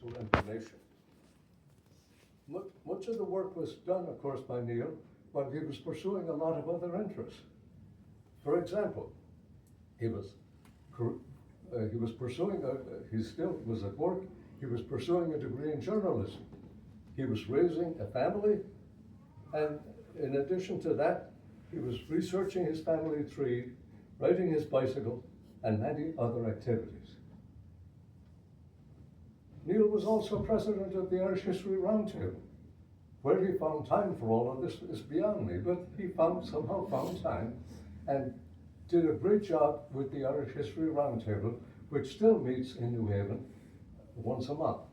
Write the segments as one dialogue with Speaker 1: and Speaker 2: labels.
Speaker 1: useful information. Much of the work was done, of course, by Neil while he was pursuing a lot of other interests. For example, he was pursuing, he still was at work, he was pursuing a degree in journalism. He was raising a family, and in addition to that, he was researching his family tree, riding his bicycle, and many other activities. Neil was also president of the Irish History Roundtable. Where he found time for all of this is beyond me, but he somehow found time and did a great job with the Irish History Roundtable, which still meets in New Haven once a month.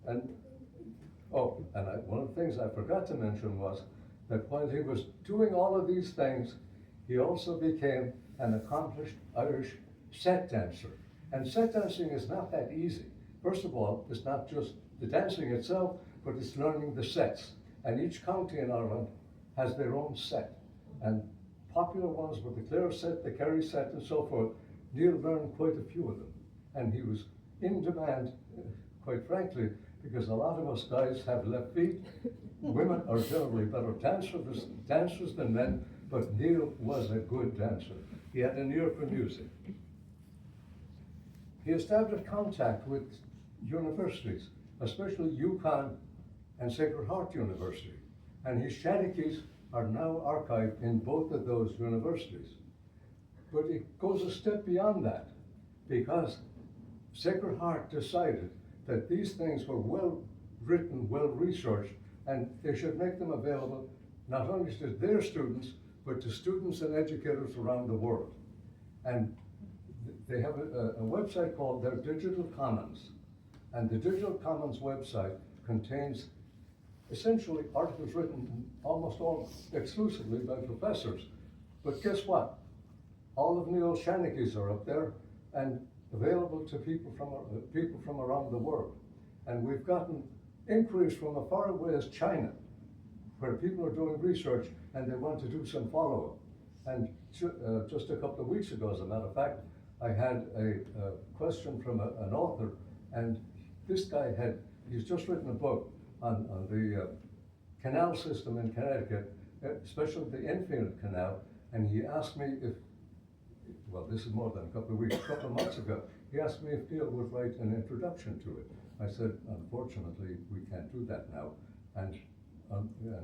Speaker 1: And one of the things I forgot to mention was that while he was doing all of these things, he also became an accomplished Irish set dancer. And set dancing is not that easy. First of all, it's not just the dancing itself, but it's learning the sets. And each county in Ireland has their own set. And popular ones were the Clare set, the Kerry set, and so forth. Neil learned quite a few of them. And he was in demand, quite frankly, because a lot of us guys have left feet. Women are generally better dancers than men, but Neil was a good dancer. He had an ear for music. He established contact with universities, especially UConn and Sacred Heart University, and his shanties are now archived in both of those universities. But it goes a step beyond that, because Sacred Heart decided that these things were well written, well researched, and they should make them available not only to their students, but to students and educators around the world. And they have a website called their Digital Commons. And the Digital Commons website contains essentially articles written almost all exclusively by professors. But guess what? All of Neil's shanties are up there and available to people from around the world. And we've gotten inquiries from as far away as China, where people are doing research and they want to do some follow-up. And just a couple of weeks ago, as a matter of fact, I had a question from an author, and this guy he's just written a book on the canal system in Connecticut, especially the Enfield Canal, and he asked me if, well, this is more than a couple of months ago, he asked me if Neil would write an introduction to it. I said, unfortunately, we can't do that now, and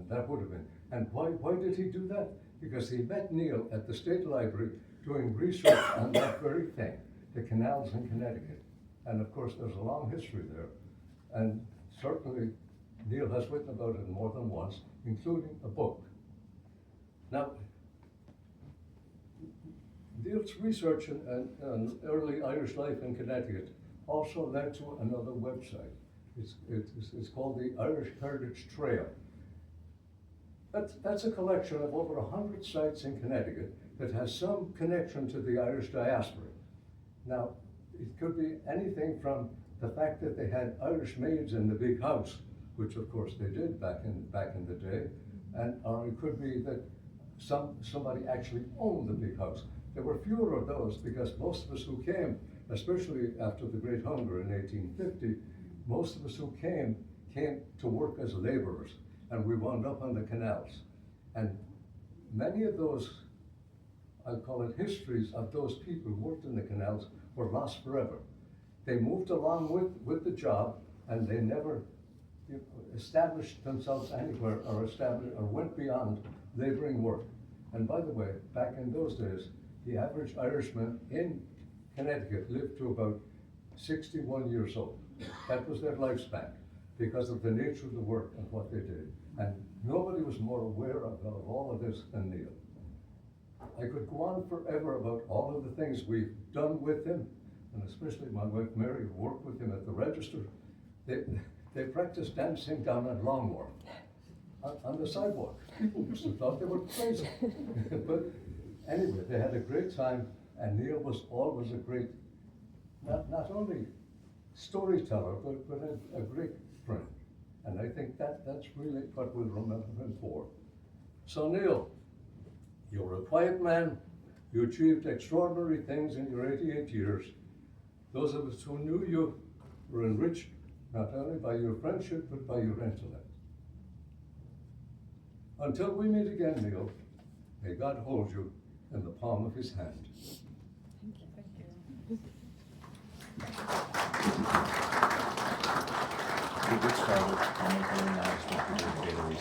Speaker 1: that would have been. And why did he do that? Because he met Neil at the State Library doing research on that very thing, the canals in Connecticut. And of course, there's a long history there. And certainly, Neil has written about it more than once, including a book. Now, Neil's research on early Irish life in Connecticut also led to another website. It's called the Irish Heritage Trail. That's a collection of over 100 sites in Connecticut that has some connection to the Irish diaspora. Now, it could be anything from the fact that they had Irish maids in the big house, which of course they did back in the day, or it could be that somebody actually owned the big house. There were fewer of those because most of us who came, especially after the Great Hunger in 1850, most of us who came to work as laborers, and we wound up on the canals. And many of those, I'll call it histories of those people who worked in the canals, were lost forever. They moved along with the job, and they never established themselves anywhere or went beyond laboring work. And by the way, back in those days, the average Irishman in Connecticut lived to about 61 years old. That was their lifespan because of the nature of the work and what they did. And nobody was more aware of all of this than Neil. I could go on forever about all of the things we've done with him, and especially my wife Mary, who worked with him at the register. They practiced dancing down at Longmore on the sidewalk. People used to thought they were crazy. But anyway, they had a great time, and Neil was always a great, not only storyteller, but a great friend. And I think that's really what we'll remember him for. So Neil, you were a quiet man. You achieved extraordinary things in your 88 years. Those of us who knew you were enriched not only by your friendship, but by your intellect. Until we meet again, Neil, may God hold you in the palm of his hand.
Speaker 2: Thank you.
Speaker 3: To get started, I'll make an announcement to the